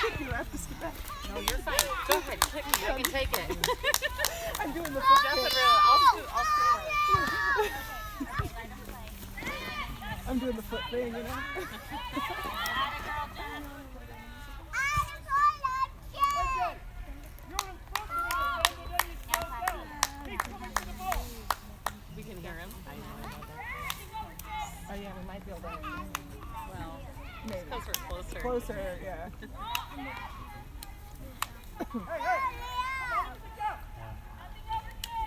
kick you. I have to sit back. No, you're fine. Go ahead, kick me. I can take it. I'm doing the foot thing. I'll scoot. I'm doing the foot thing, you know? We can hear him. Oh yeah, we might be able to. Well, Maybe. because we're closer. Closer, yeah. Go,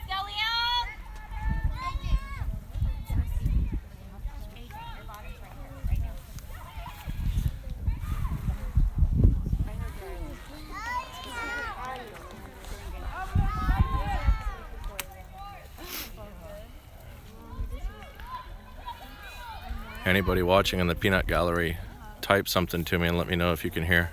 Lyon! Anybody watching in the peanut gallery, type something to me and let me know if you can hear.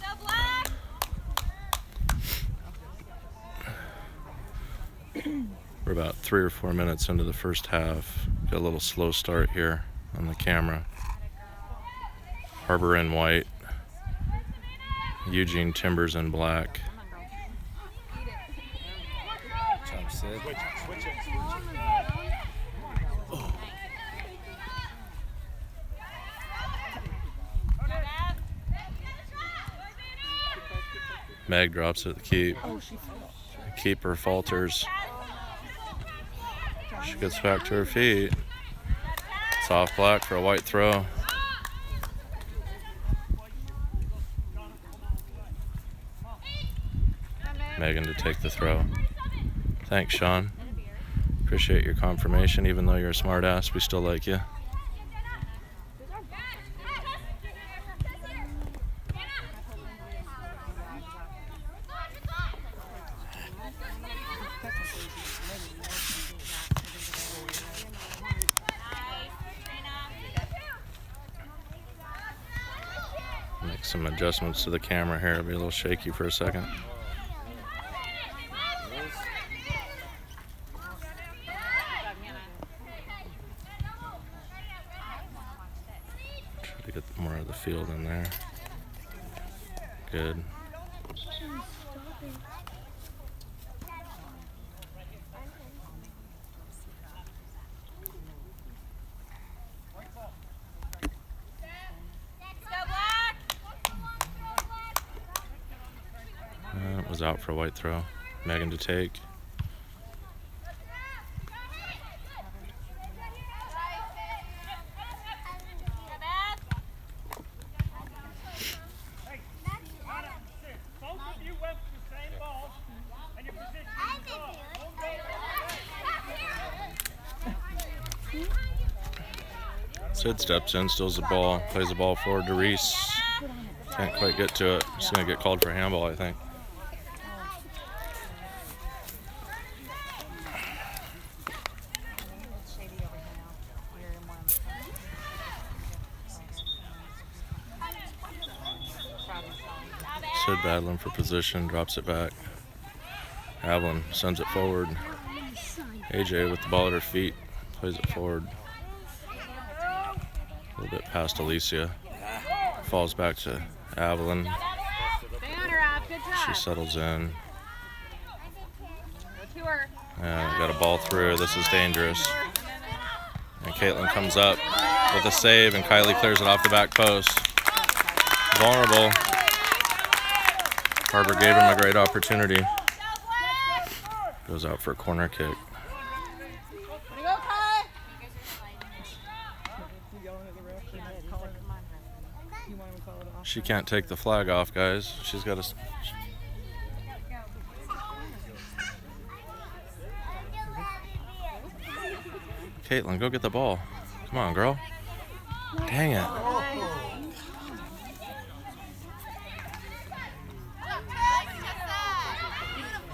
Go, Black! We're about 3 or 4 minutes into the first half. Got a little slow start here on the camera. Harbor in white. Eugene Timbers in black. Jump sit. Switch it. Meg drops it at the keep. Keeper falters. She gets back to her feet. Soft black for a white throw. Megan to take the throw. Thanks, Sean. Appreciate your confirmation. Even though you're a smart ass, we still like you. Make some adjustments to the camera here. It'll be a little shaky for a second. Try to get more of the field in there. Good. It was out for a white throw. Megan to take. Sid steps in, steals the ball, plays the ball forward to Reese. Can't quite get to it. Just gonna get called for a handball, I think. Sid battling for position, drops it back. Avalon sends it forward. AJ with the ball at her feet, plays it forward. A little bit past Alicia. Falls back to Avalon. She settles in. And got a ball through. This is dangerous. And Caitlin comes up with a save, and Kylie clears it off the back post. Vulnerable. Harbor gave him a great opportunity. Goes out for a corner kick. She can't take the flag off, guys. She's got to. Caitlin, go get the ball. Come on, girl. Dang it.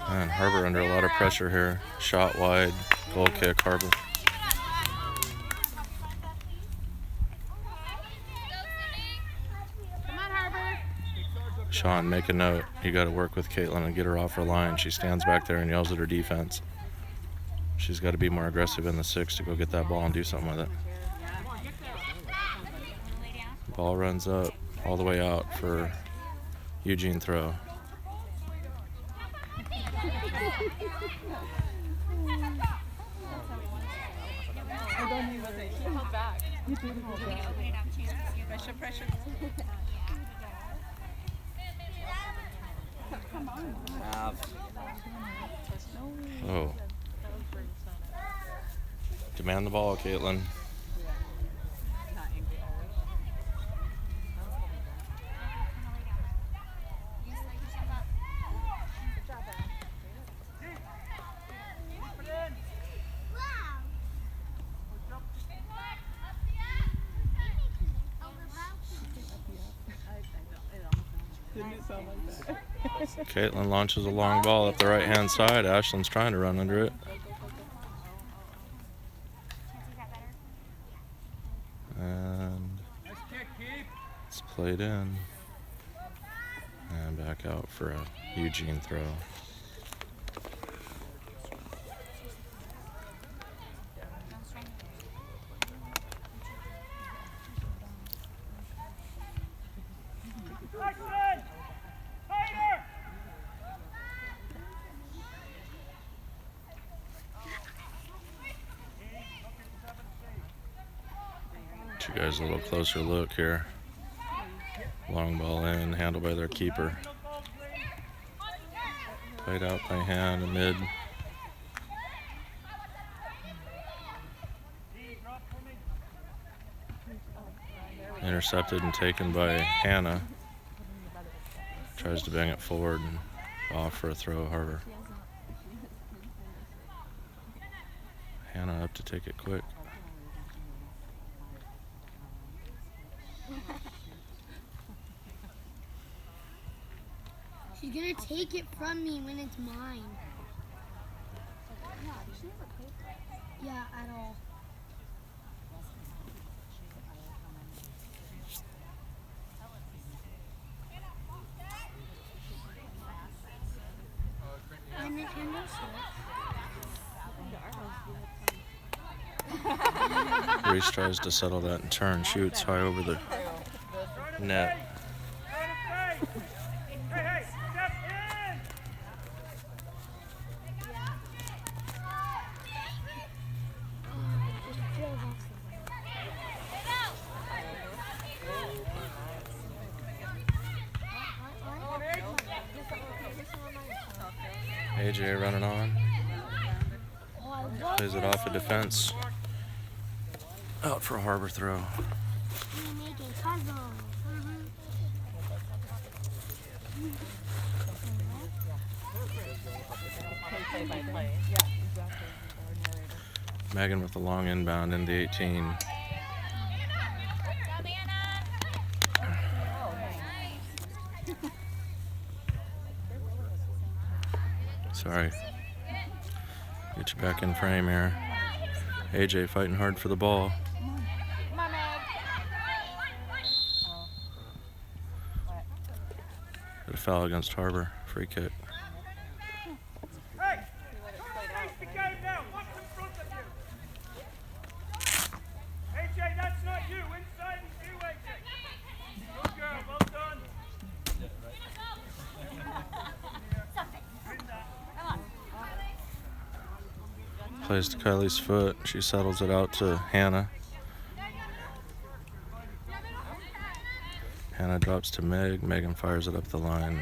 Man, Harbor under a lot of pressure here. Shot wide, goal kick, Harbor. Sean, make a note. You got to work with Caitlin and get her off her line. She stands back there and yells at her defense. She's got to be more aggressive in the 6 to go get that ball and do something with it. Ball runs up all the way out for Eugene throw. Pressure. Oh. Demand the ball, Caitlin. Didn't it sound like that? Caitlin launches a long ball up the right-hand side. Ashlyn's trying to run under it. And it's played in. And back out for a Eugene throw. You guys a little closer look here. Long ball in, handled by their keeper. Played out by hand amid. Intercepted and taken by Hannah. Tries to bang it forward and off for a throw, Harbor. Hannah up to take it quick. She's gonna take it from me when it's mine. Yeah, at all. And Nintendo Switch. Reese tries to settle that in turn, shoots high over the net. AJ running on. Plays it off a defense. Out for a Harbor throw. Play-by-play. Megan with the long inbound into 18. Sorry. Get you back in frame here. AJ fighting hard for the ball. Got a foul against Harbor. Free kick. Plays to Kylie's foot. She settles it out to Hannah. Hannah drops to Meg. Megan fires it up the line.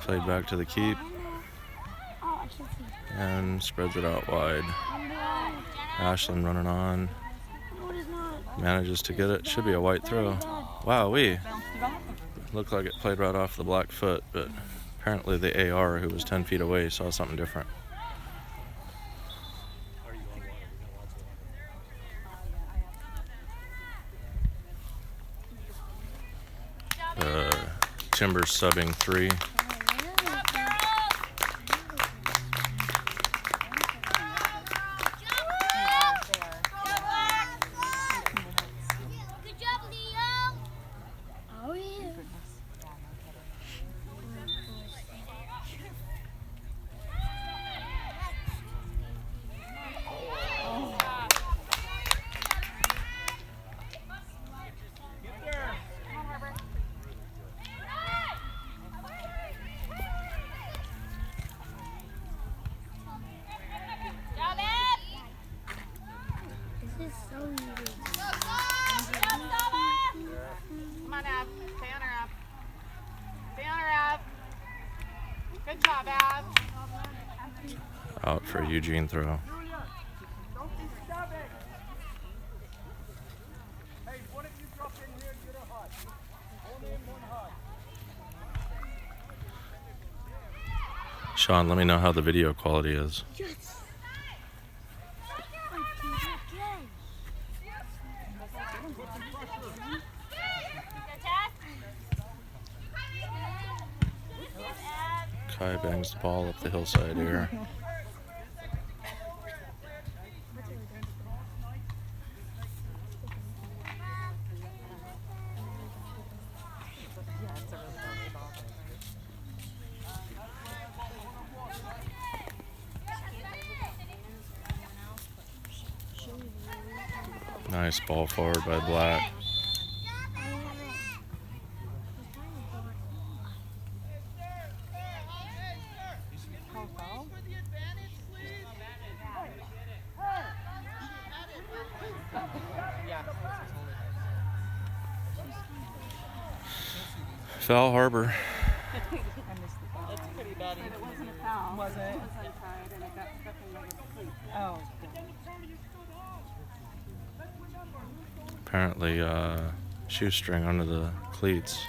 Played back to the keep. And spreads it out wide. Ashlyn running on. Manages to get it. Should be a white throw. Wow-wee. Looked like it played right off the black foot, but apparently the AR, who was 10 feet away, saw something different. Timbers subbing 3. Good job, Leo. Banner up. Banner up. Good job, Ab. Out for a Eugene throw. Sean, let me know how the video quality is. Yes. Kai bangs the ball up the hillside here. Nice ball forward by Black. Foul Harbor. That's pretty bad. It wasn't a foul. Was it? It was inside and it got stuck in the cleat. Oh. Apparently, shoestring under the cleats.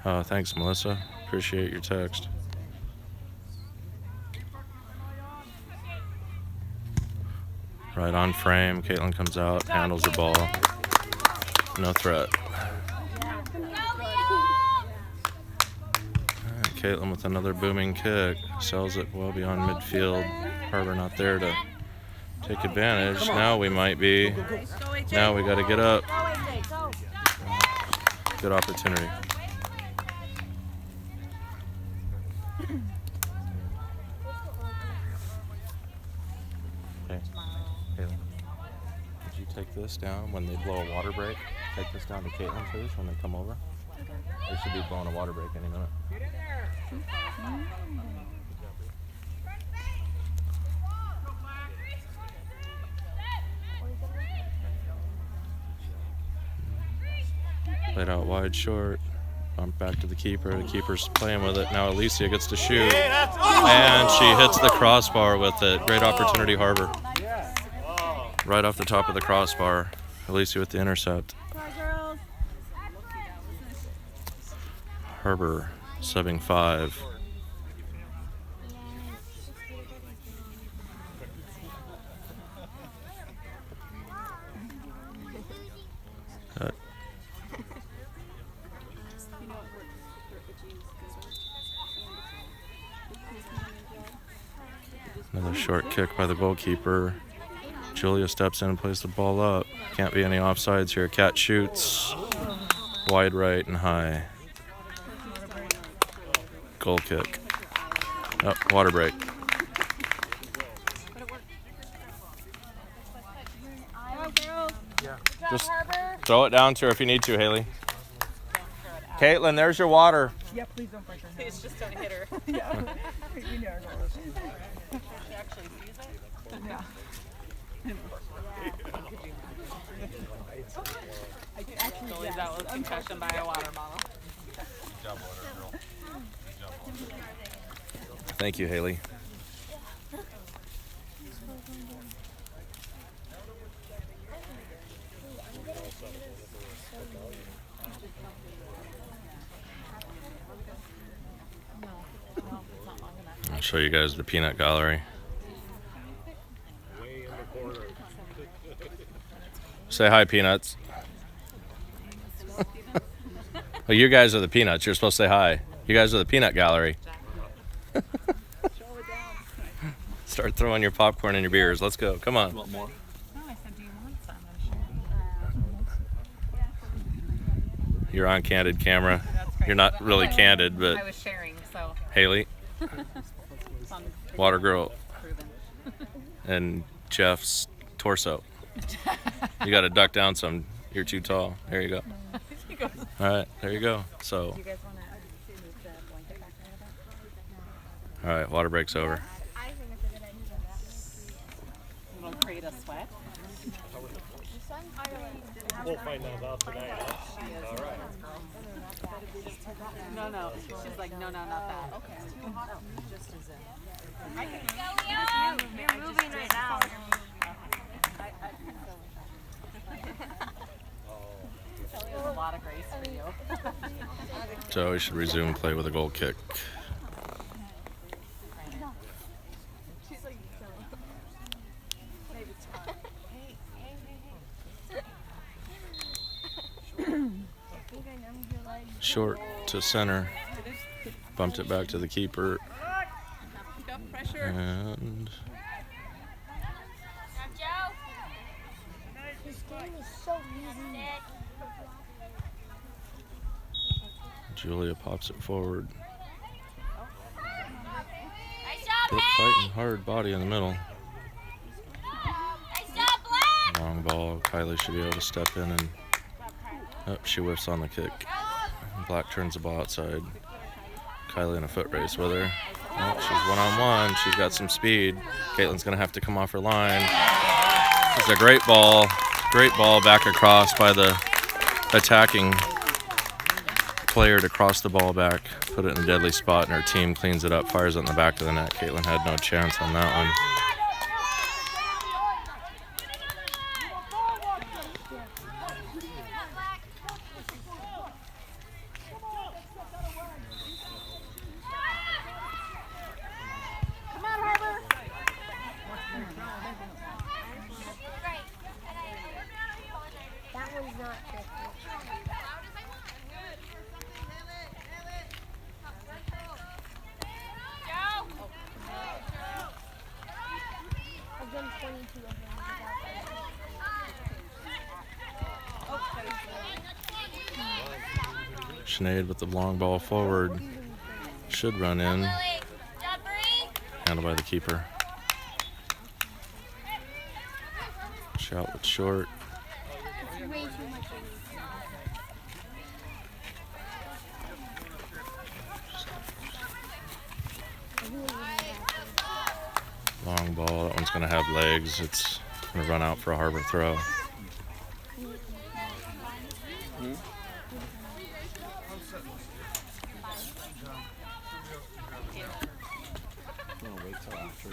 Thanks, Melissa. Appreciate your text. Right on frame. Caitlin comes out, handles the ball. No threat. Caitlin with another booming kick. Sells it well beyond midfield. Harbor not there to take advantage. Now we might be. Now we got to get up. Good opportunity. Okay. Caitlin, would you take this down when they blow a water break? Take this down to Caitlin first when they come over. They should be blowing a water break any minute. Played out wide short. Bump back to the keeper. The keeper's playing with it. Now Alicia gets to shoot. And she hits the crossbar with it. Great opportunity, Harbor. Right off the top of the crossbar. Alicia with the intercept. Harbor subbing 5. Cut. Another short kick by the goalkeeper. Julia steps in and plays the ball up. Can't be any offsides here. Cat shoots wide right and high. Goal kick. Oh, water break. Just throw it down to her if you need to, Haley. Caitlin, there's your water. Yeah, please don't break her hand. Please just don't hit her. Yeah. You know her. She actually sees it. Yeah. Actually, that was concussion by a water bottle. Thank you, Haley. I'll show you guys the peanut gallery. Say hi, Peanuts. Oh, you guys are the Peanuts. You're supposed to say hi. You guys are the peanut gallery. Start throwing your popcorn and your beers. Let's go. Come on. Oh, I said, do you want some? You're on candid camera. That's great. You're not really candid, but I was sharing, so. Haley, Water Girl, Proven. and Jeff's torso. You got to duck down some. You're too tall. There you go. All right, there you go. So, You guys want to move the blanket back a little bit? all right, water break's over. It'll create a sweat. We'll find out about tonight. All right. No. She's like, no, not that. Okay. Just as in. You're moving right now. There's a lot of grace for you. So we should resume play with a goal kick. Short to center. Bumped it back to the keeper. And This game is so easy. Julia pops it forward. Nice job, Brooke Hey! fighting hard, body in the middle. Nice job, Black! Long ball. Kylie should be able to step in and she whiffs on the kick. Black turns the ball outside. Kylie in a foot race with her. Oh, she's one-on-one. She's got some speed. Caitlin's going to have to come off her line. It's a great ball. Great ball back across by the attacking player to cross the ball back. Put it in a deadly spot, and her team cleans it up, fires it in the back of the net. Caitlin had no chance on that one. That one's not tricky. I've done 22 of them without that. Sinead with the long ball forward. Should run in. Handled by the keeper. Shout with short. It's way too much. Long ball. That one's going to have legs. It's going to run out for a harbor throw. We'll wait till after.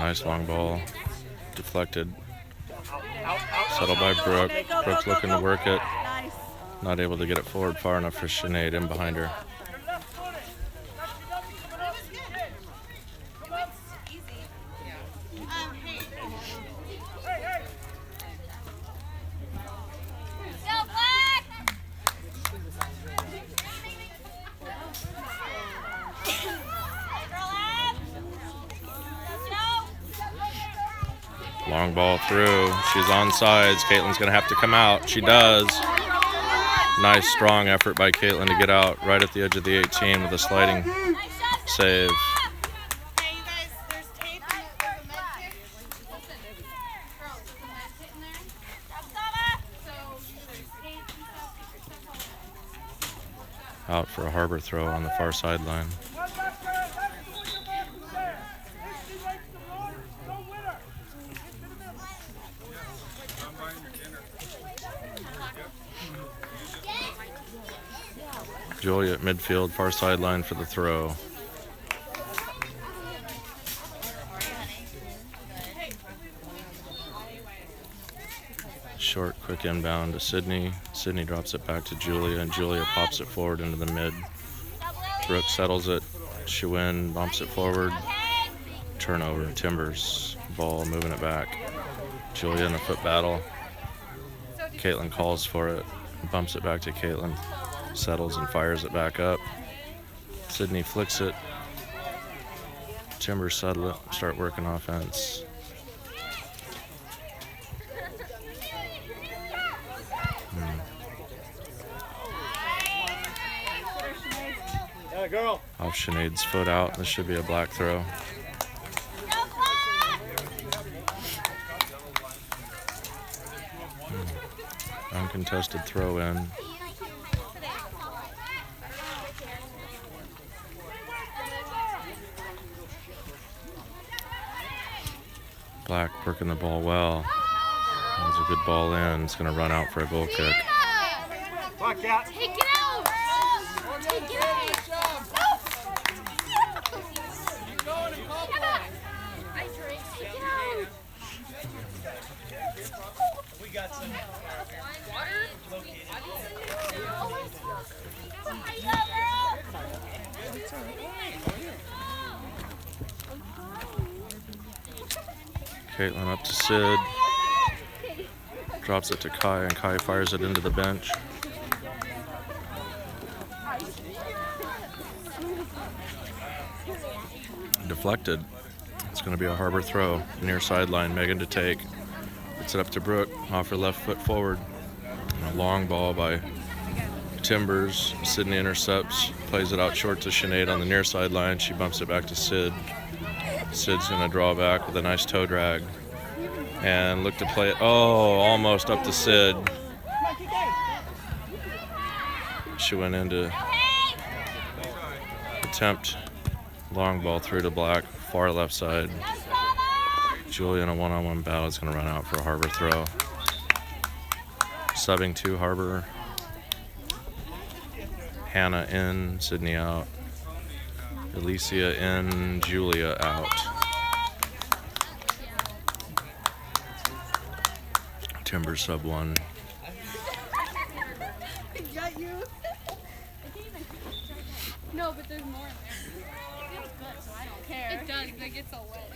Nice long ball. Deflected. Settled by Brooke. Brooke's looking to work it. Not able to get it forward far enough for Sinead in behind her. Long ball through. She's on sides. Caitlin's going to have to come out. She does. Nice, strong effort by Caitlin to get out right at the edge of the 18 with a sliding save. Out for a harbor throw on the far sideline. Julia at midfield, far sideline for the throw. Short, quick inbound to Sydney. Sydney drops it back to Julia, and Julia pops it forward into the mid. Brooke settles it. Shewin bumps it forward. Turnover, Timbers. Ball moving it back. Julia in a foot battle. Caitlin calls for it. Bumps it back to Caitlin. Settles and fires it back up. Sydney flicks it. Timbers settle it. Start working offense. That girl. Off Sinead's foot out. This should be a black throw. Uncontested throw in. Black working the ball well. That was a good ball in. It's going to run out for a goal kick. Black cat. Take it out! Take it out! I drink. Take it out! We got some Water? Caitlin up to Sid. Drops it to Kai, and Kai fires it into the bench. Deflected. It's going to be a Harbor throw. Near sideline, Megan to take. Gets it up to Brooke, off her left foot forward. And a long ball by Timbers. Sydney intercepts, plays it out short to Sinead on the near sideline. She bumps it back to Sid. Sid's going to draw back with a nice toe drag. And look to play it. Oh, almost up to Sid. She went in to attempt long ball through to Black, far left side. Julia in a one-on-one battle is going to run out for a Harbor throw. Subbing to Harbor. Hannah in, Sydney out. Alicia in, Julia out. Timber sub one. Got you. No, but there's more in there. It feels good, so I don't care. It does, but it gets all wet.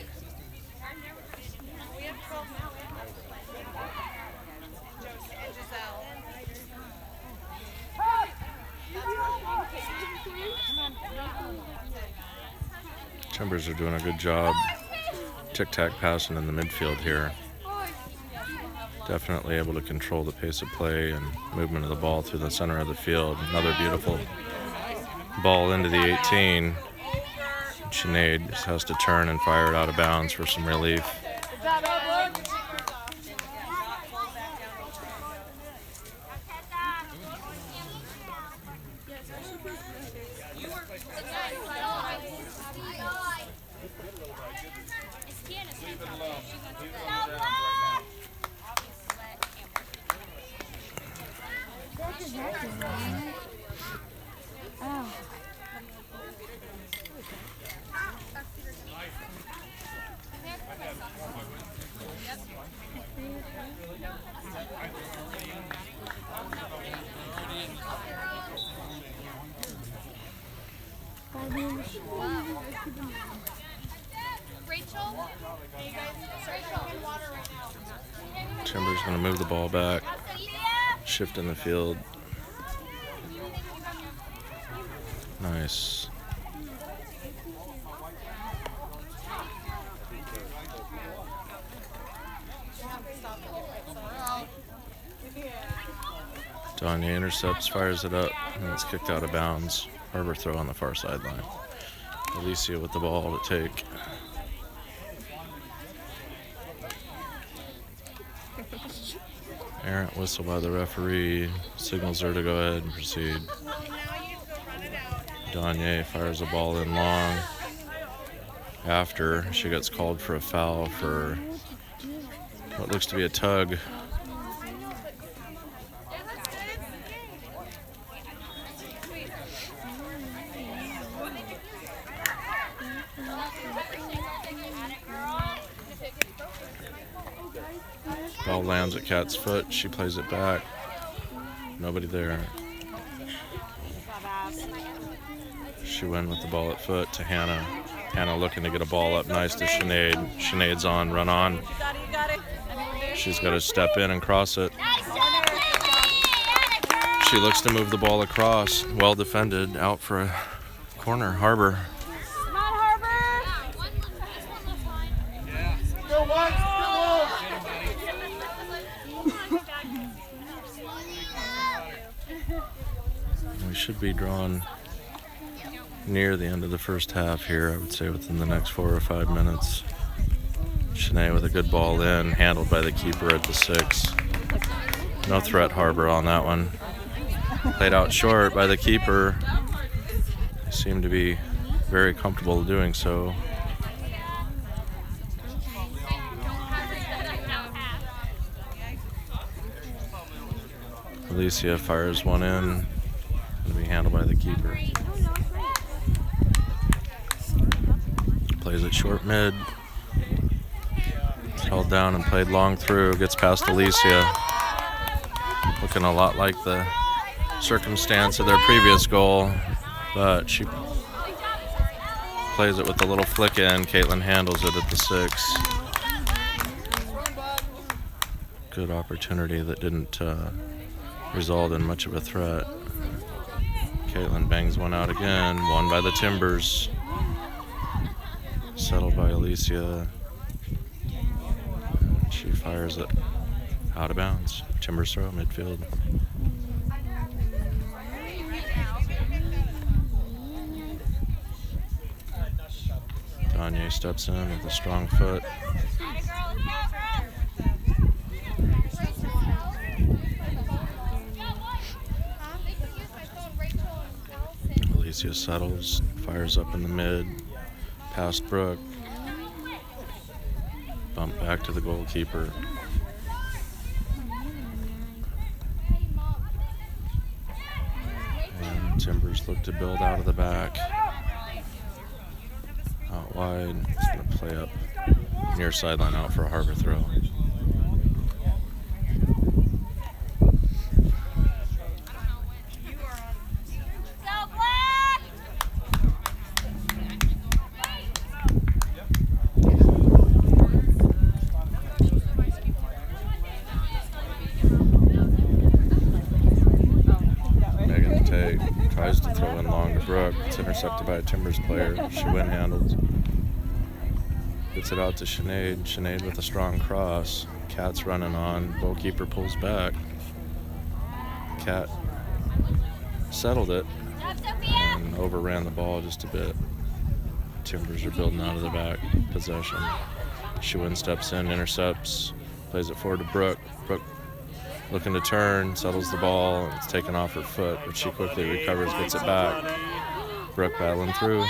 We have 12 now. And Giselle. Timbers are doing a good job tic-tac passing in the midfield here. Definitely able to control the pace of play and movement of the ball through the center of the field. Another beautiful ball into the 18. Sinead just has to turn and fire it out of bounds for some relief. Timbers going to move the ball back, shift in the field. Nice. Danya intercepts, fires it up, and it's kicked out of bounds. Harbor throw on the far sideline. Alicia with the ball to take. Errant whistle by the referee signals her to go ahead and proceed. Danya fires a ball in long. After she gets called for a foul for what looks to be a tug. Ball lands at Kat's foot. She plays it back. Nobody there. She went with the ball at foot to Hannah. Hannah looking to get a ball up nice to Sinead. Sinead's on, run on. She's got to step in and cross it. She looks to move the ball across. Well defended. Out for a corner. Harbor. We should be drawing near the end of the first half here, I would say within the next 4 or 5 minutes. Shanae with a good ball in, handled by the keeper at the 6. No threat harbor on that one. Played out short by the keeper. They seem to be very comfortable doing so. Alicia fires one in. Going to be handled by the keeper. Plays it short mid. Held down and played long through. Gets past Alicia. Looking a lot like the circumstance of their previous goal, but she plays it with a little flick in. Caitlin handles it at the 6. Good opportunity that didn't result in much of a threat. Caitlin bangs one out again. Won by the Timbers. Settled by Alicia. She fires it out of bounds. Timbers throw, midfield. Danye steps in with a strong foot. Alicia settles, fires up in the mid, past Brooke. Bump back to the goalkeeper. And Timbers look to build out of the back. Out wide. It's going to play up near sideline out for a harbor throw. Tries to throw in long to Brooke. It's intercepted by a Timbers player. She win handles. Gets it out to Sinead. Sinead with a strong cross. Cat's running on. Goalkeeper pulls back. Cat settled it and overran the ball just a bit. Timbers are building out of the back possession. Shewin steps in, intercepts, plays it forward to Brooke. Brooke looking to turn, settles the ball. It's taken off her foot, but she quickly recovers, gets it back. Brooke battling through.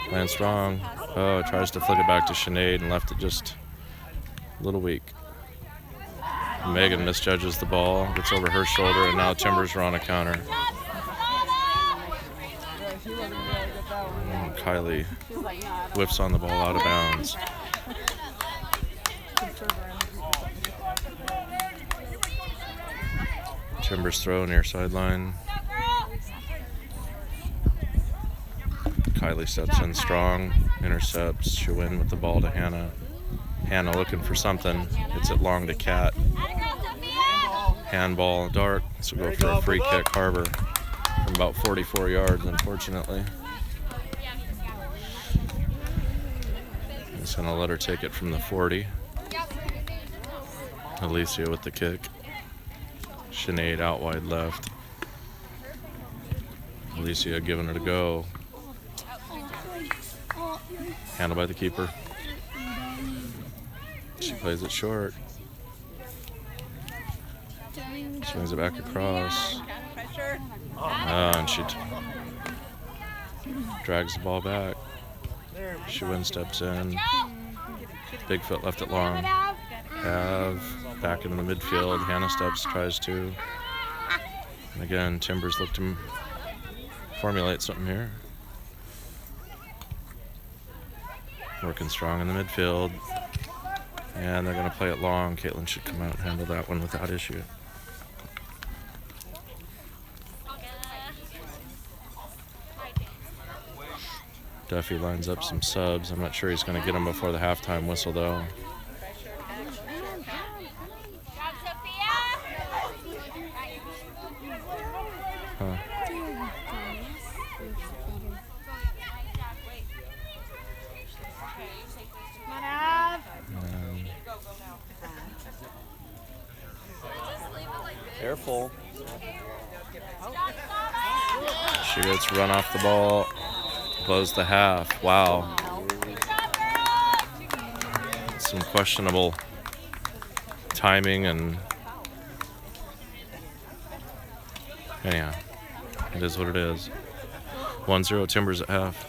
Lands strong. Oh, tries to flick it back to Sinead and left it just a little weak. Megan misjudges the ball, gets over her shoulder, and now Timbers are on a counter. And Kylie whiffs on the ball out of bounds. Timbers throw near sideline. Kylie steps in strong, intercepts. She'll win with the ball to Hannah. Hannah looking for something. Hits it long to Kat. Handball dark. So go for a free kick, Harbor, from about 44 yards, unfortunately. Just gonna let her take it from the 40. Alicia with the kick. Sinead out wide left. Alicia giving it a go. Handled by the keeper. She plays it short. Swings it back across. And she drags the ball back. Shewin steps in. Bigfoot left it long. Have back into the midfield. Hannah steps, tries to. And again, Timbers look to formulate something here. Working strong in the midfield. And they're going to play it long. Caitlin should come out and handle that one without issue. Duffy lines up some subs. I'm not sure he's going to get them before the halftime whistle, though. Huh. Careful. She gets run off the ball. close the half. Wow. Some questionable timing and anyhow, it is what it is. 1-0 Timbers at half.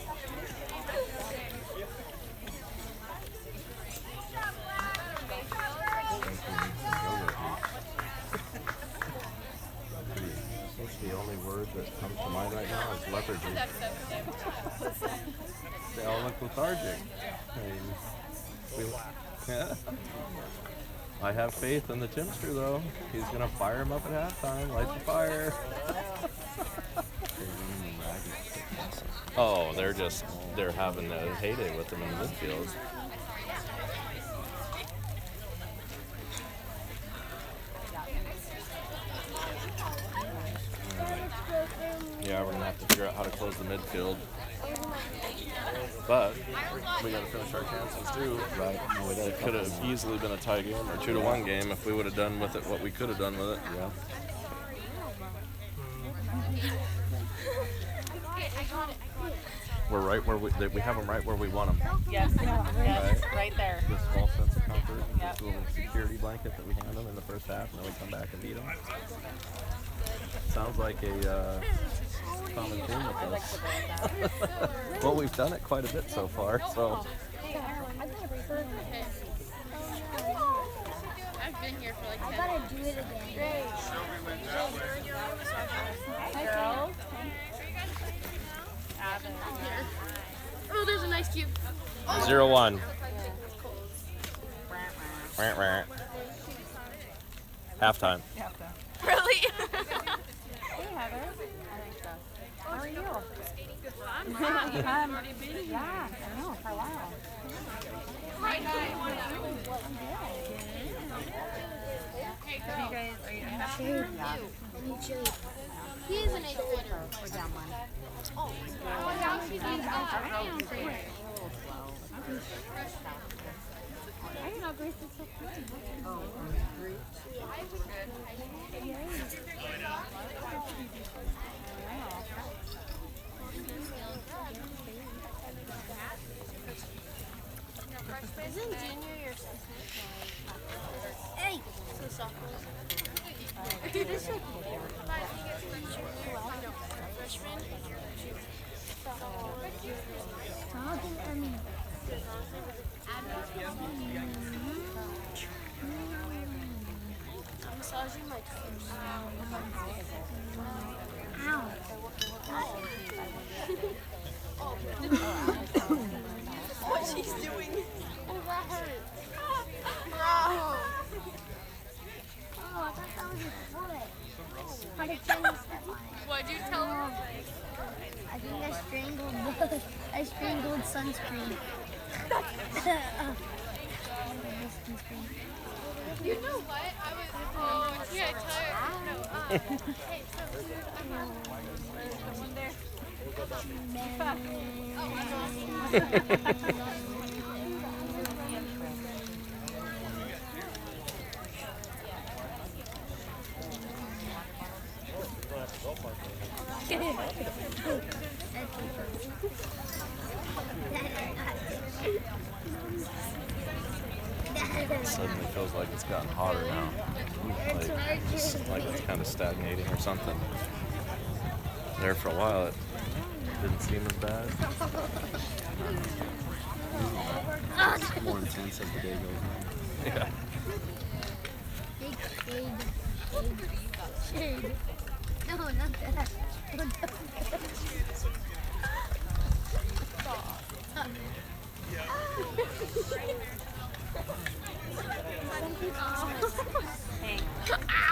The only word that comes to mind right now is lethargy. They all look lethargic. I have faith in the Timster, though. He's going to fire him up at halftime. Light the fire. Oh, they're having a heyday with them in the midfield. Yeah, we're gonna have to figure out how to close the midfield. But we gotta finish our chances too. Right. It could have easily been a tie game or 2-1 game if we would have done with it what we could have done with it. Yeah. We're right where we have them right where we want them. Yes, yes, right there. This false sense of comfort, Yep. this little security blanket that we hand them in the first half, and then we come back and beat them. Sounds like a common theme with us. Well, we've done it quite a bit so far, so. I've been here for like 10 gotta do it again. Hi, girls. Oh, there's a nice cube. 0-1. Halftime. Really? Hey, Heather. How are you? Yeah, I know, for a while. He is an 8th grader. We're down one. Oh, yeah, she's I didn't know Grace was so pretty. Oh, Isn't junior your sister? Hey! So sophomore. Dude, this is like freshman. I'm massaging my toes. Ow. What she's doing? Oh, that hurt. Bro. Oh, I thought that was your foot. How did Jenny step on it? What'd you tell her? I think I strangled sunscreen. You know what? I was, yeah, I tell her. No, hey, so, someone there. It suddenly feels like it's gotten hotter now. Like it's kind of stagnating or something. There for a while it didn't seem as bad. More intense as the day goes on. Yeah. Shade. No, not that.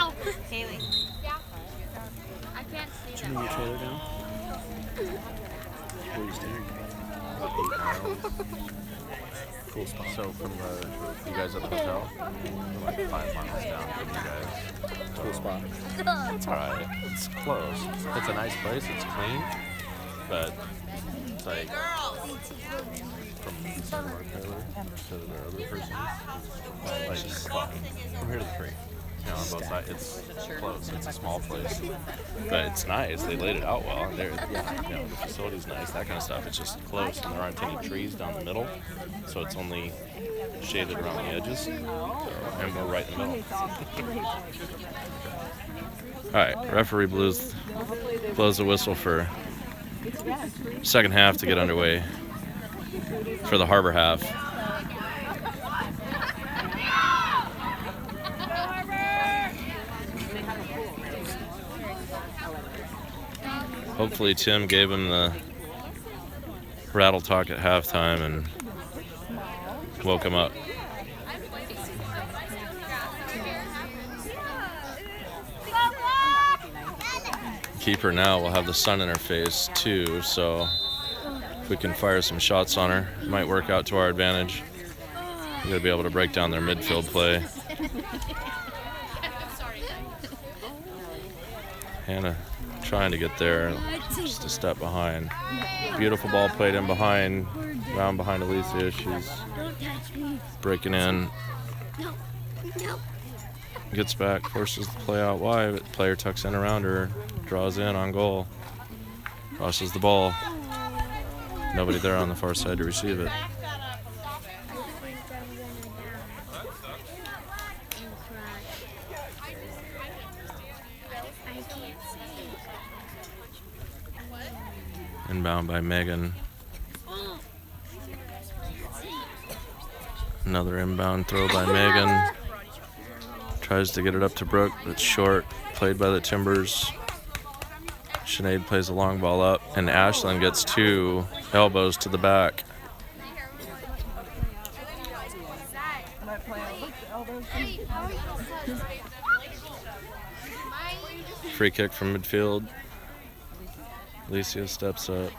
Ow! Haley. I can't see Did you them. move your trailer down? Where you staying? 8 miles. Cool spot. So from you guys at the hotel, we're like 5 miles down from you guys. Cool spot. It's alright. It's close. It's a nice place. It's clean, but it's like from some of our trailer to the other person's, like from here to the tree. You know, on both sides. It's close. It's a small place, but it's nice. They laid it out well. And you know, the facility's nice. That kind of stuff. It's just close, and there aren't any trees down the middle, so it's only shaded around the edges. So, and we're right in the middle. All right, referee blows the whistle for second half to get underway for the Harbor half. Hopefully Tim gave him the rattle talk at halftime and woke him up. Keeper now will have the sun in her face too, so if we can fire some shots on her, it might work out to our advantage. We're gonna be able to break down their midfield play. Hannah trying to get there, just a step behind. Beautiful ball played in behind, round behind Alicia. She's breaking in. Gets back, forces the play out wide, but the player tucks in around her, draws in on goal, crosses the ball. Nobody there on the far side to receive it. Inbound by Megan. Another inbound throw by Megan. Tries to get it up to Brooke, but it's short. Played by the Timbers. Sinead plays a long ball up, and Ashlyn gets 2 elbows to the back. Free kick from midfield. Alicia steps up.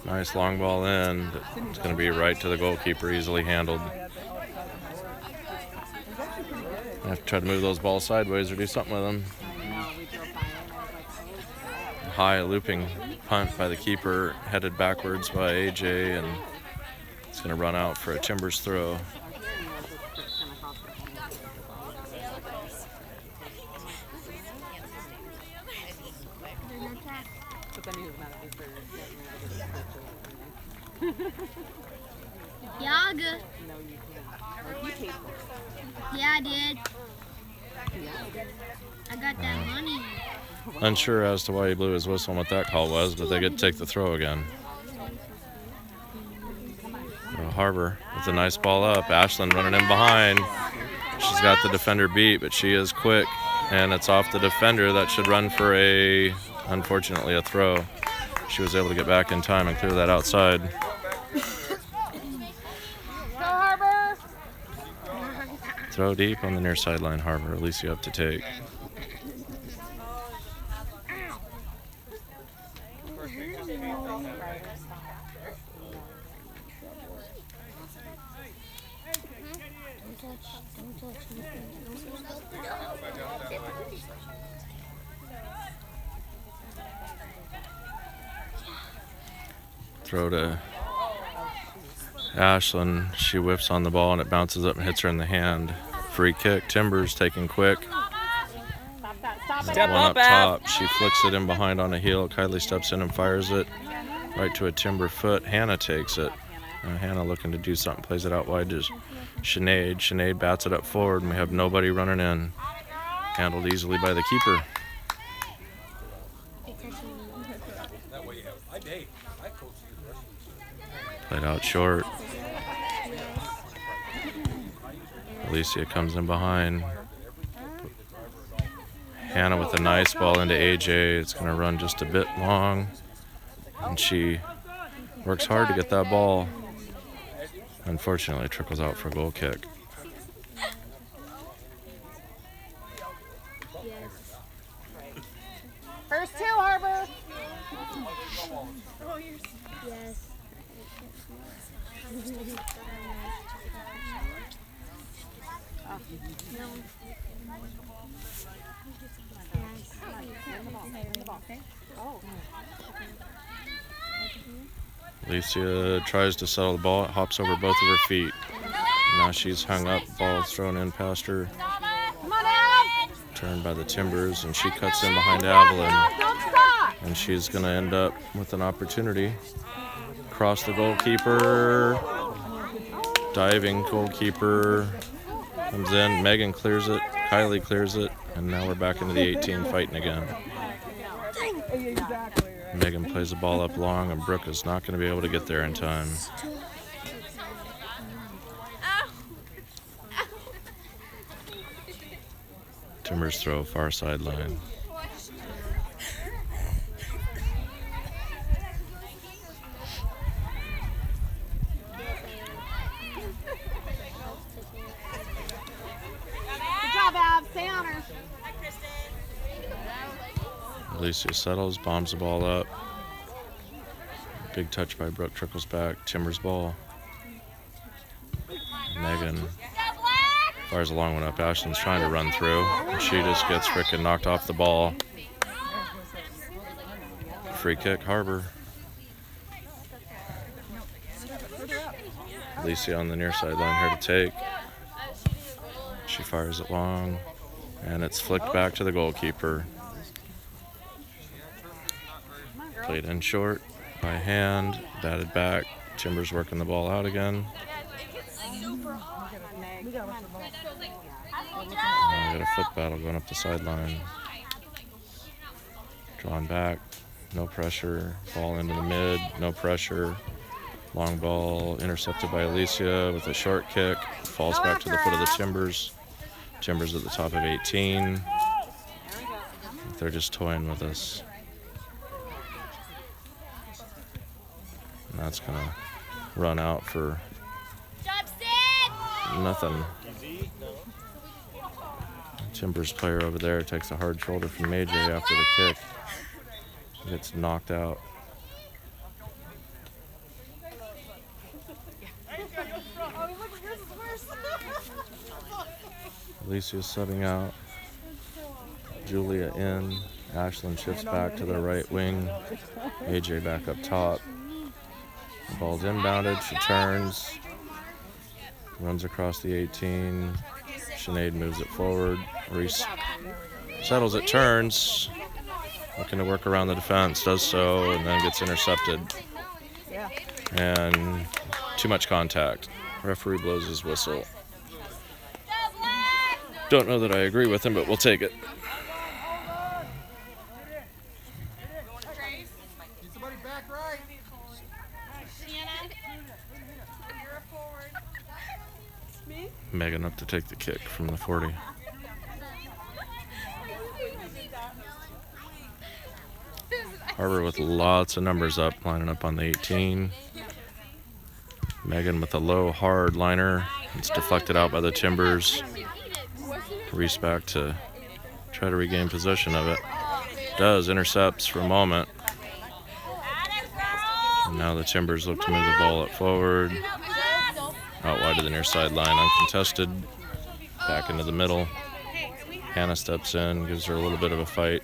Nice long ball in. It's going to be right to the goalkeeper, easily handled. I have to try to move those balls sideways or do something with them. High looping punt by the keeper, headed backwards by AJ, and it's going to run out for a Timbers throw. Yeah, good. Yeah, I did. I got that money. Unsure as to why he blew his whistle and what that call was, but they get to take the throw again. Harbor with a nice ball up. Ashlyn running in behind. She's got the defender beat, but she is quick, and it's off the defender. That should run for unfortunately, a throw. She was able to get back in time and clear that outside. Throw deep on the near sideline, Harbor. Alicia up to take. Throw to Ashlyn. She whiffs on the ball and it bounces up and hits her in the hand. Free kick. Timbers taking quick. Step One up, up top. She flicks it in behind on a heel. Kylie steps in and fires it right to a Timber foot. Hannah takes it. Hannah looking to do something. Plays it out wide to Sinead. Sinead bats it up forward, and we have nobody running in. Handled easily by the keeper. Played out short. Alicia comes in behind. Hannah with a nice ball into AJ. It's going to run just a bit long. And she works hard to get that ball. Unfortunately, it trickles out for a goal kick. First 2, Harbor. Yes. Alicia tries to settle the ball. It hops over both of her feet. Now she's hung up, ball thrown in past her. Turned by the Timbers, and she cuts in behind Avalon. And she's going to end up with an opportunity. Cross the goalkeeper. Diving goalkeeper. Comes in. Megan clears it. Kylie clears it. And now we're back into the 18 fighting again. Megan plays the ball up long, and Brooke is not going to be able to get there in time. Timbers throw far sideline. Good job, Ab. Stay on her. Alicia settles, bombs the ball up. Big touch by Brooke, trickles back. Timbers ball. Megan fires a long one up. Ashton's trying to run through. And she just gets frickin' knocked off the ball. Free kick, Harbor. Alicia on the near sideline, here to take. She fires it long. And it's flicked back to the goalkeeper. Played in short by hand, batted back. Timbers working the ball out again. Now we got a foot battle going up the sideline. Drawn back, no pressure. Ball into the mid, no pressure. Long ball intercepted by Alicia with a short kick. Falls back to the foot of the Timbers. Timbers at the top of 18. They're just toying with us. And that's going to run out for nothing. Timbers player over there takes a hard shoulder from AJ after the kick. Gets knocked out. Alicia's subbing out. Julia in. Ashlyn shifts back to the right wing. AJ back up top. The ball's inbounded. She turns. Runs across the 18. Sinead moves it forward. Reese settles it, turns. Looking to work around the defense. Does so, and then gets intercepted. And too much contact. Referee blows his whistle. Don't know that I agree with him, but we'll take it. Megan up to take the kick from the 40. Harbor with lots of numbers up, lining up on the 18. Megan with a low, hard liner. It's deflected out by the Timbers. Reese back to try to regain possession of it. Does, intercepts for a moment. And now the Timbers look to move the ball up forward. Out wide to the near sideline, uncontested. Back into the middle. Hannah steps in, gives her a little bit of a fight.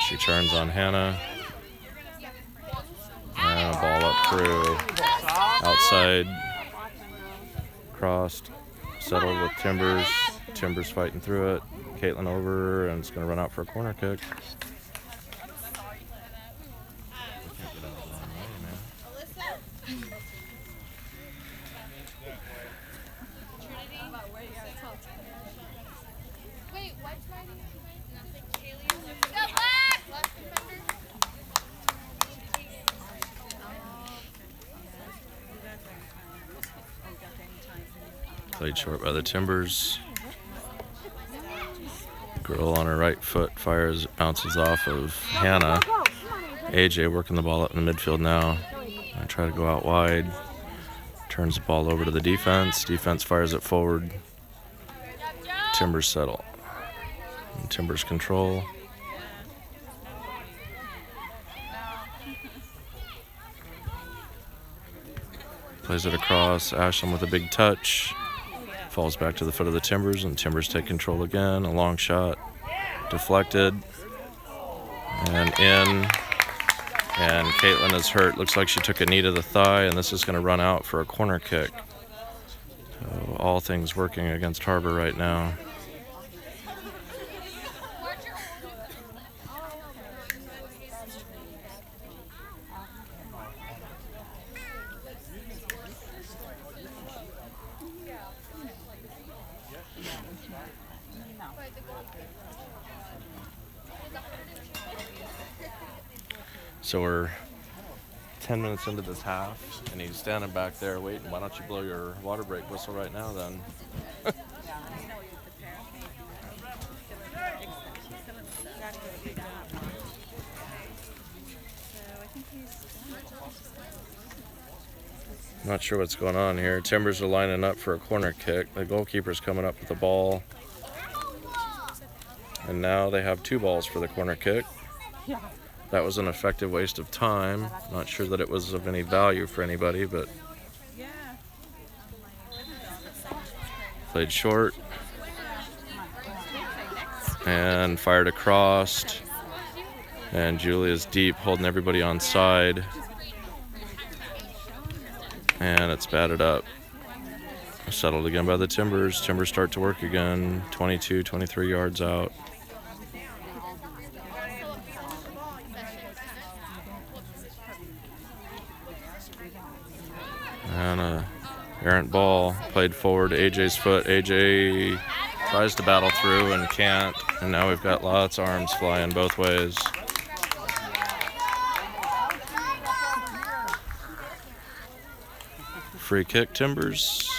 She turns on Hannah. And a ball up through. Outside. Crossed. Settled with Timbers. Timbers fighting through it. Caitlin over, and it's going to run out for a corner kick. Played short by the Timbers. Girl on her right foot fires, bounces off of Hannah. AJ working the ball up in the midfield now. I try to go out wide. Turns the ball over to the defense. Defense fires it forward. Timbers settle. And Timbers control. Plays it across. Ashlyn with a big touch. Falls back to the foot of the Timbers, and Timbers take control again. A long shot. Deflected. And in. And Caitlin is hurt. Looks like she took a knee to the thigh, and this is going to run out for a corner kick. So all things working against Harbor right now. So we're 10 minutes into this half, and he's standing back there waiting. Why don't you blow your water break whistle right now, then? Not sure what's going on here. Timbers are lining up for a corner kick. The goalkeeper's coming up with the ball. And now they have 2 balls for the corner kick. That was an effective waste of time. Not sure that it was of any value for anybody, but played short and fired across. And Julia's deep, holding everybody on side. And it's batted up. Settled again by the Timbers. Timbers start to work again. 22, 23 yards out. And a errant ball played forward to AJ's foot. AJ tries to battle through and can't. And now we've got lots of arms flying both ways. Free kick, Timbers.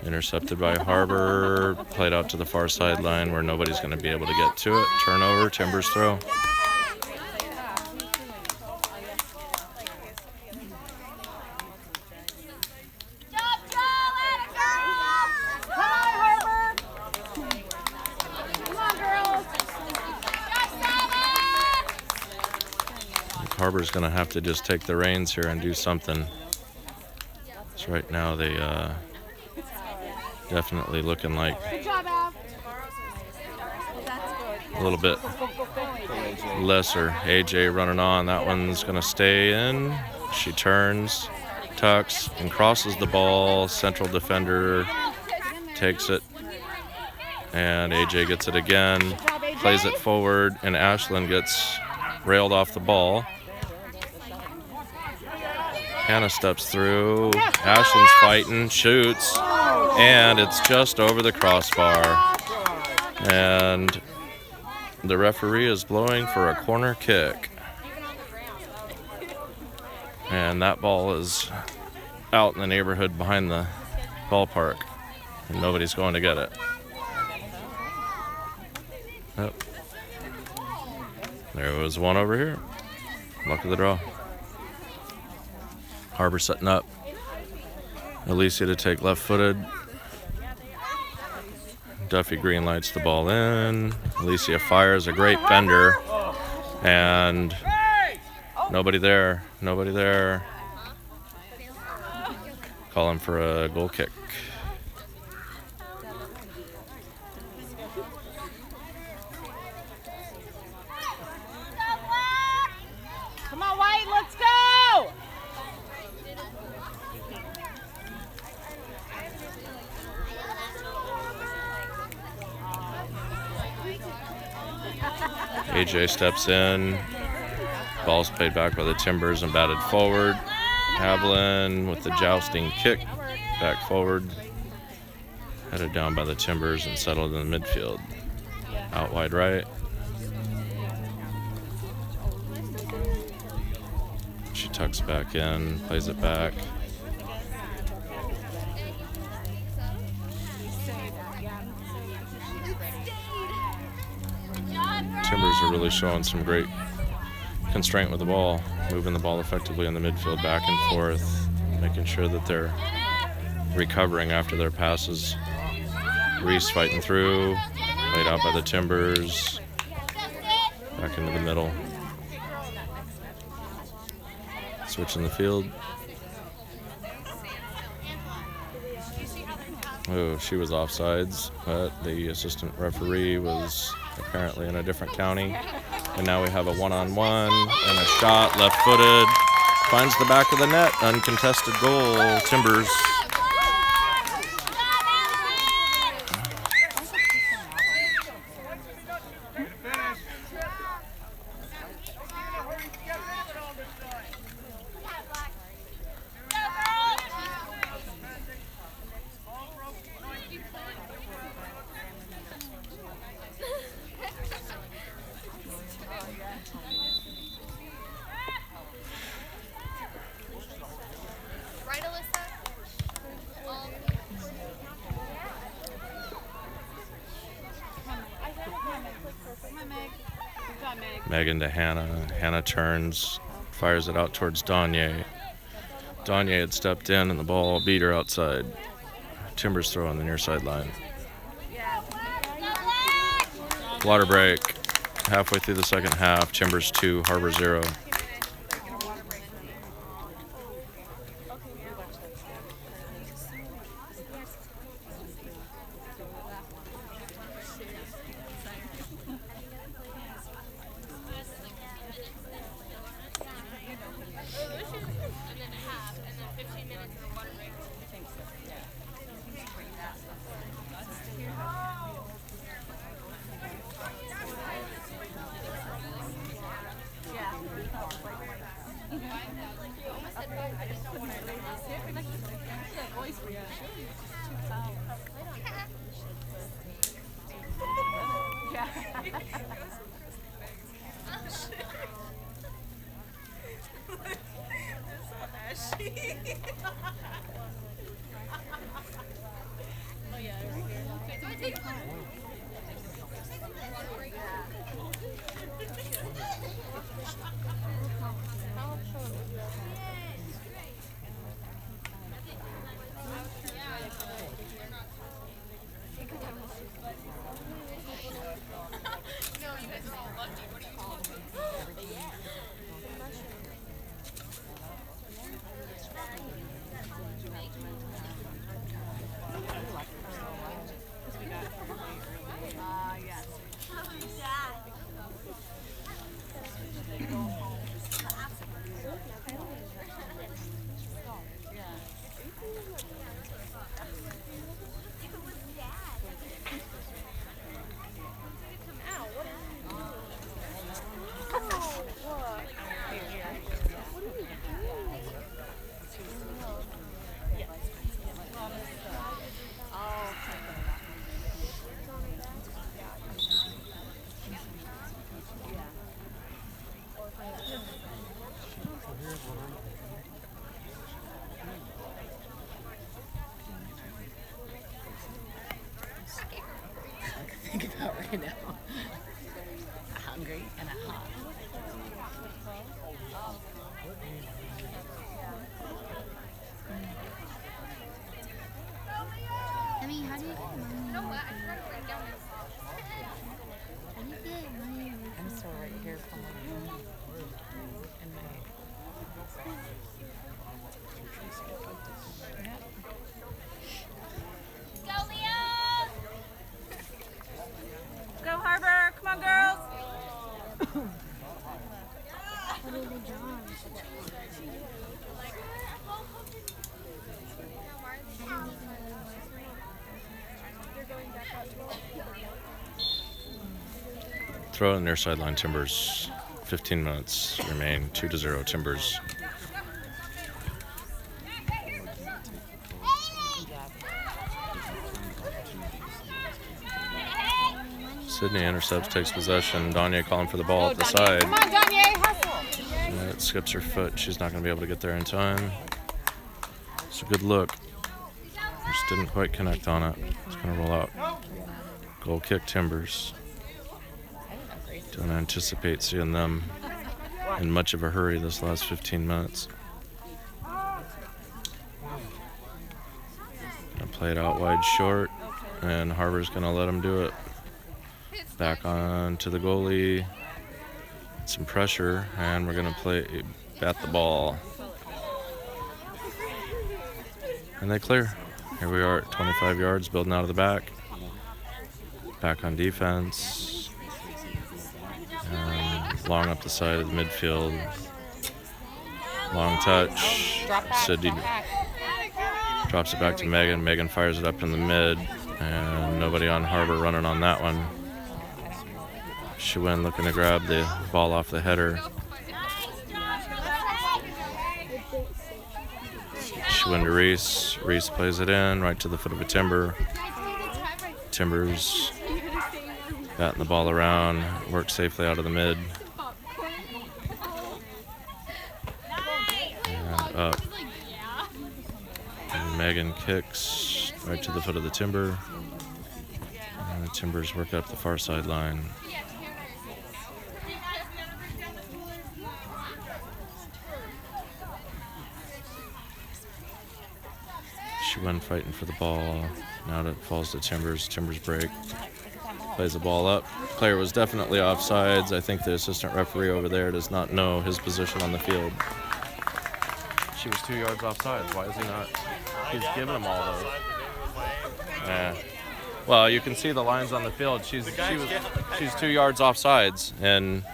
Intercepted by Harbor. Played out to the far sideline where nobody's going to be able to get to it. Turnover, Timbers throw. Harbor's going to have to just take the reins here and do something. So right now they definitely looking like a little bit lesser. AJ running on. That one's going to stay in. She turns, tucks, and crosses the ball. Central defender takes it. And AJ gets it again. Plays it forward, and Ashlyn gets railed off the ball. Hannah steps through. Ashlyn's fighting, shoots, and it's just over the crossbar. And the referee is blowing for a corner kick. And that ball is out in the neighborhood behind the ballpark, and nobody's going to get it. Yep. There was one over here. Luck of the draw. Harbor setting up. Alicia to take left-footed. Duffy green lights the ball in. Alicia fires a great bender. And nobody there. Nobody there. Calling for a goal kick. Come on, White, let's go! AJ steps in. Ball's played back by the Timbers and batted forward. Haviland with the jousting kick back forward. Headed down by the Timbers and settled in the midfield. Out wide right. She tucks back in, plays it back. Timbers are really showing some great constraint with the ball, moving the ball effectively in the midfield back and forth, making sure that they're recovering after their passes. Reese fighting through, laid out by the Timbers, back into the middle. Switching the field. Oh, she was offsides, but the assistant referee was apparently in a different county. And now we have a one-on-one and a shot, left-footed, finds the back of the net. Uncontested goal, Timbers. Right, Alyssa? Megan to Hannah. Hannah turns, fires it out towards Danye. Danye had stepped in and the ball beat her outside. Timbers throw on the near sideline. Water break. Halfway through the second half, Timbers 2, Harbor 0. Think about right now. Hungry and hot. I mean, how do you get money? You know what? I tried to write down this. How do you get money? I'm still right here from in May. Go, Lyon! Go, Harbor! Come on, girls! What are they drawing? Throw in near sideline, Timbers. 15 minutes remain. 2-0 Timbers. Sydney intercepts, takes possession. Danya calling for the ball at the side. Come on, Danye, hustle! And it skips her foot. She's not going to be able to get there in time. It's a good look. Just didn't quite connect on it. It's going to roll out. Goal kick, Timbers. Don't anticipate seeing them in much of a hurry this last 15 minutes. Gonna play it out wide short, and Harbor's going to let them do it. Back on to the goalie. Some pressure, and we're going to bat the ball. And they clear. Here we are at 25 yards, building out of the back. Back on defense. And long up the side of the midfield. Long touch. Drop back. Sydney Drop back. drops it back to Megan. Megan fires it up in the mid. And nobody on Harbor running on that one. Shiwen looking to grab the ball off the header. Shiwen to Reese. Reese plays it in right to the foot of a Timber. Timbers batting the ball around. Works safely out of the mid. And up. And Megan kicks right to the foot of the Timber. And the Timbers work up the far sideline. She went fighting for the ball. Now it falls to Timbers. Timbers break. Plays the ball up. Player was definitely offsides. I think the assistant referee over there does not know his position on the field. She was 2 yards offsides. Why is he not? He's giving them all those. Yeah. Well, you can see the lines on the field. She's 2 yards offsides, and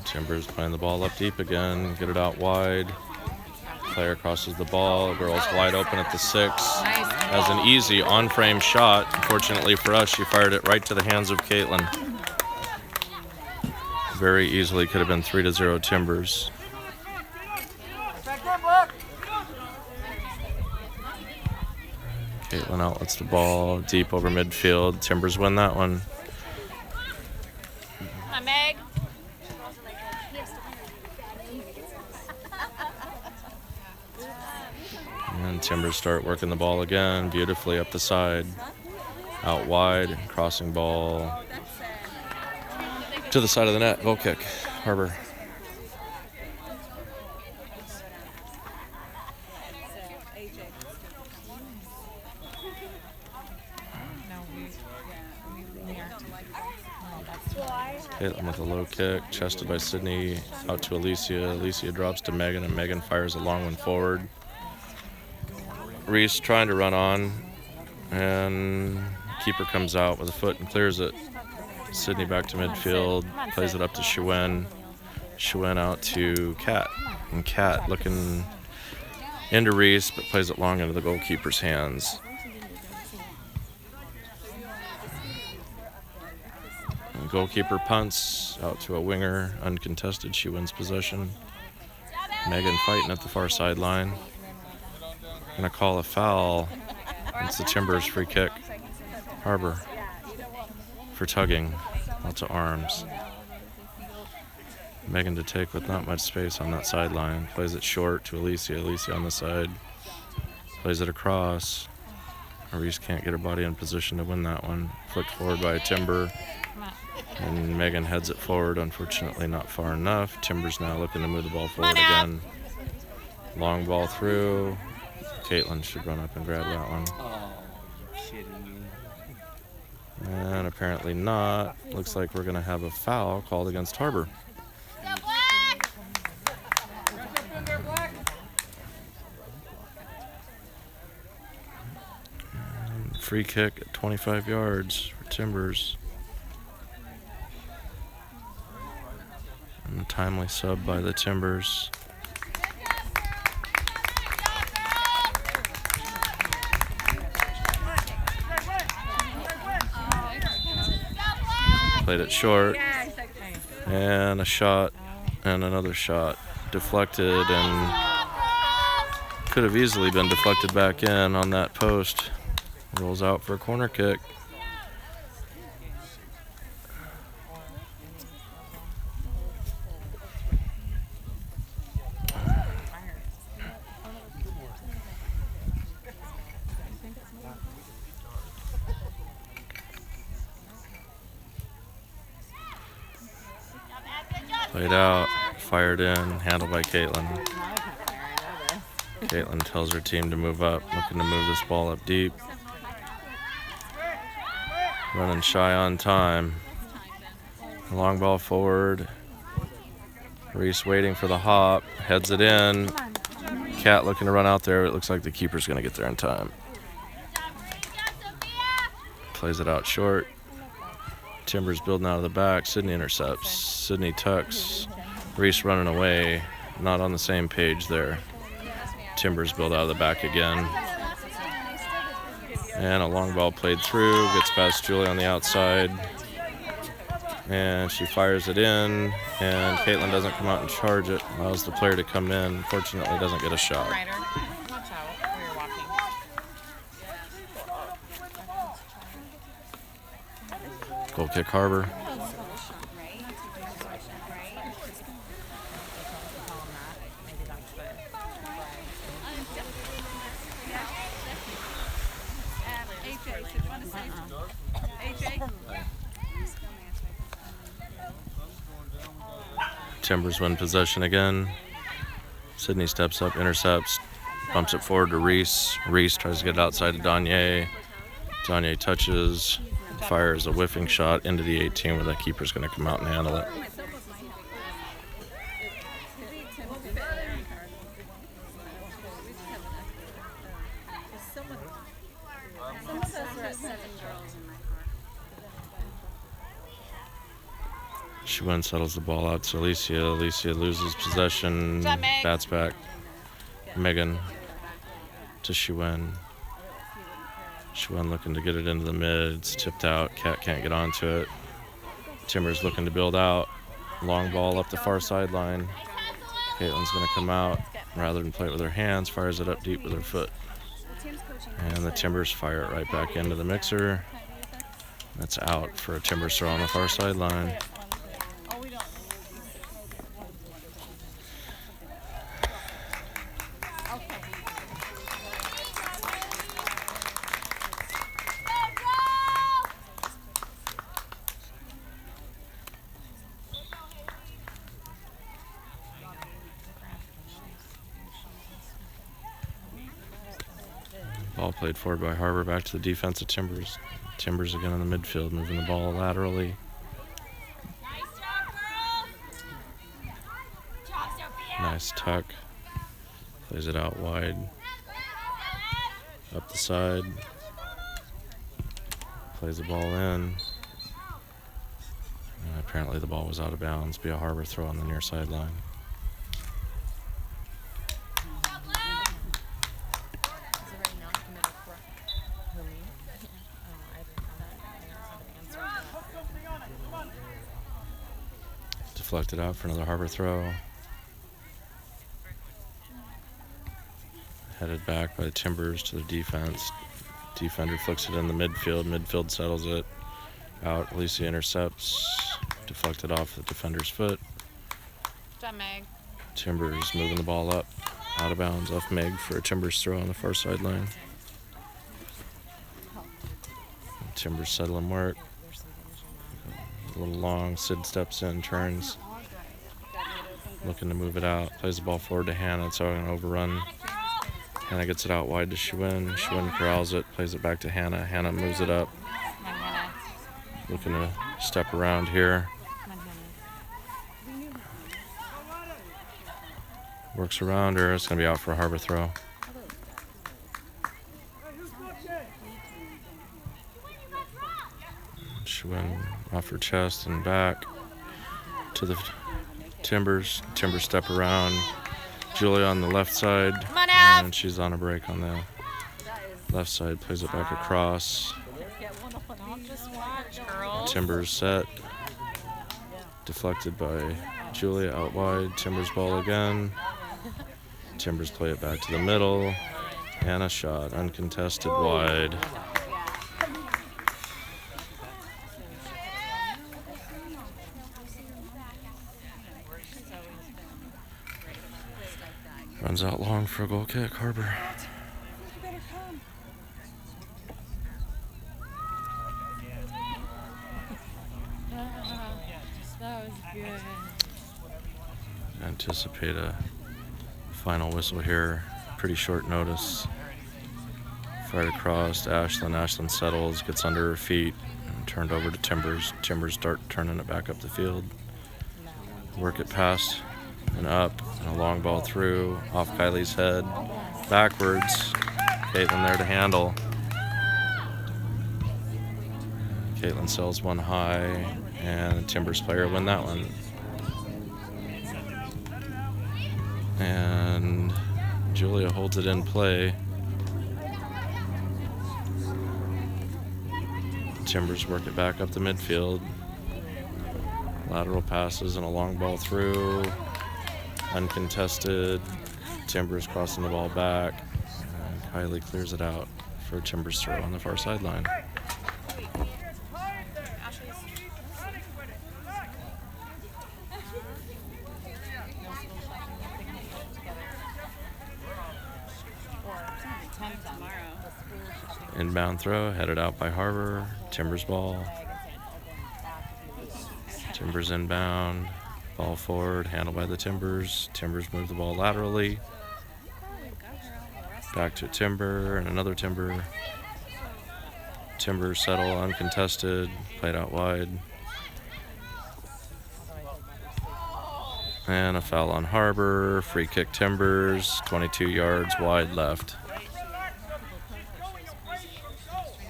Timbers playing the ball up deep again. Get it out wide. Player crosses the ball. Girl's wide open at the 6. Has an easy on-frame shot. Unfortunately for us, she fired it right to the hands of Caitlin. Very easily could have been 3-0 Timbers. Caitlin outlets the ball deep over midfield. Timbers win that one. Hi, Meg. And Timbers start working the ball again beautifully up the side. Out wide, crossing ball to the side of the net. Goal kick. Harbor. Caitlin with a low kick, chested by Sydney, out to Alicia. Alicia drops to Megan, and Megan fires a long one forward. Reese trying to run on, and keeper comes out with a foot and clears it. Sydney back to midfield, plays it up to Shiwen. Shiwen out to Kat, and Kat looking into Reese, but plays it long into the goalkeeper's hands. And goalkeeper punts out to a winger, uncontested. She wins possession. Megan fighting at the far sideline. Gonna call a foul. It's the Timbers free kick. Harbor for tugging. Lots of arms. Megan to take with not much space on that sideline. Plays it short to Alicia. Alicia on the side. Plays it across. Reese can't get her body in position to win that one. Flicked forward by a Timber. And Megan heads it forward. Unfortunately not far enough. Timbers now looking to move the ball forward again. Long ball through. Caitlin should run up and grab that one. And apparently not. Looks like we're going to have a foul called against Harbor. And free kick at 25 yards for Timbers. And a timely sub by the Timbers. Played it short, and a shot, and another shot. Deflected, and could have easily been deflected back in on that post. Rolls out for a corner kick. Played out, fired in, handled by Caitlin. Caitlin tells her team to move up, looking to move this ball up deep. Running shy on time. Long ball forward. Reese waiting for the hop, heads it in. Cat looking to run out there. It looks like the keeper's going to get there in time. Plays it out short. Timbers building out of the back. Sydney intercepts. Sydney tucks. Reese running away. Not on the same page there. Timbers build out of the back again. And a long ball played through. Gets past Julie on the outside. And she fires it in. And Caitlin doesn't come out and charge it. Allows the player to come in. Unfortunately, doesn't get a shot. Ryder, watch out where you're walking. Goal kick Harbor. Timbers win possession again. Sydney steps up, intercepts, bumps it forward to Reese. Reese tries to get it outside to Danye. Danye touches, fires a whiffing shot into the 18 where that keeper's going to come out and handle it. Shuen settles the ball out to Alicia. Alicia loses possession. Bats back. Megan to Shuen. Shuen looking to get it into the mid. It's tipped out. Cat can't get onto it. Timbers looking to build out. Long ball up the far sideline. Caitlin's going to come out. Rather than play it with her hands, fires it up deep with her foot. And the Timbers fire it right back into the mixer. That's out for a Timbers throw on the far sideline. Ball played forward by Harbor, back to the defense of Timbers. Timbers again in the midfield, moving the ball laterally. Nice tuck. Plays it out wide. Up the side. Plays the ball in. And apparently the ball was out of bounds. Be a Harbor throw on the near sideline. Deflected out for another Harbor throw. Headed back by the Timbers to the defense. Defender flicks it in the midfield. Midfield settles it. Out. Alicia intercepts. Deflected off the defender's foot. Timbers moving the ball up. Out of bounds off Meg for a Timbers throw on the far sideline. Timbers settle and work. A little long. Sid steps in, turns. Looking to move it out. Plays the ball forward to Hannah. It's an overrun. Hannah gets it out wide to Shuen. Shuen corrals it. Plays it back to Hannah. Hannah moves it up. Looking to step around here. Works around her. It's going to be out for a Harbor throw. Shuen off her chest and back to the Timbers. Timbers step around. Julia on the left side. And she's on a break on the left side. Plays it back across. Timbers set. Deflected by Julia out wide. Timbers ball again. Timbers play it back to the middle. And a shot. Uncontested wide. Runs out long for a goal kick, Harbor. That was good. Anticipate a final whistle here. Pretty short notice. Fired across to Ashlyn. Ashlyn settles, gets under her feet, and turned over to Timbers. Timbers start turning it back up the field. Work it past and up, and a long ball through, off Kylie's head, backwards. Caitlin there to handle. Caitlin sells one high, and the Timbers player win that one. And Julia holds it in play. Timbers work it back up the midfield. Lateral passes and a long ball through. Uncontested. Timbers crossing the ball back. And Kylie clears it out for a Timbers throw on the far sideline. Inbound throw, headed out by Harbor. Timbers ball. Timbers inbound. Ball forward, handled by the Timbers. Timbers move the ball laterally. Back to Timber and another Timber. Timbers settle, uncontested. Played out wide. And a foul on Harbor. Free kick Timbers. 22 yards wide left.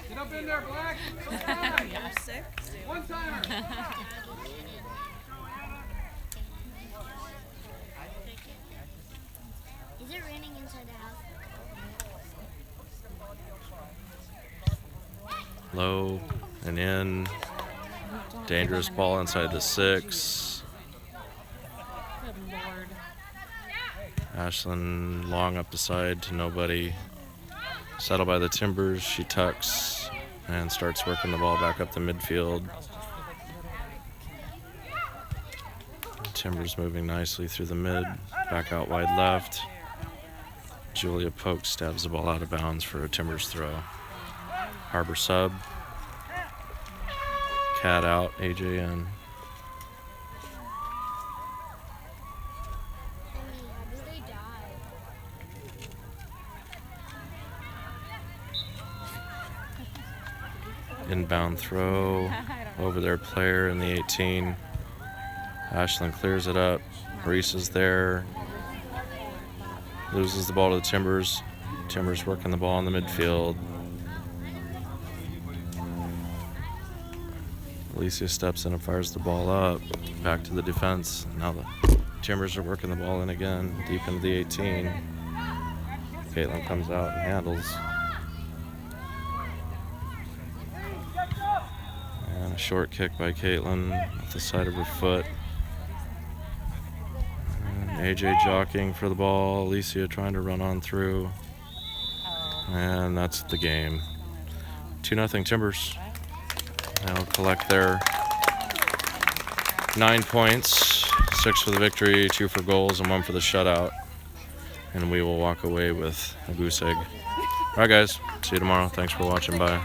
Get up in there, Black. You're sick. One timer. Is it raining inside the house? Low and in. Dangerous ball inside the 6. Good Lord. Ashlyn long up the side to nobody. Settled by the Timbers. She tucks and starts working the ball back up the midfield. Timbers moving nicely through the mid. Back out wide left. Julia pokes, stabs the ball out of bounds for a Timbers throw. Harbor sub. Cat out, AJ in. Mommy, how do they die? Inbound throw over their player in the 18. Ashlyn clears it up. Reese is there. Loses the ball to the Timbers. Timbers working the ball in the midfield. Alicia steps in and fires the ball up. Back to the defense. Now the Timbers are working the ball in again, deep into the 18. Caitlin comes out and handles. And a short kick by Caitlin off the side of her foot. And AJ jockeying for the ball. Alicia trying to run on through. And that's the game. 2-0 Timbers. They'll collect their 9 points, 6 for the victory, 2 for goals, and 1 for the shutout. And we will walk away with a goose egg. All right, guys. See you tomorrow. Thanks for watching. Bye.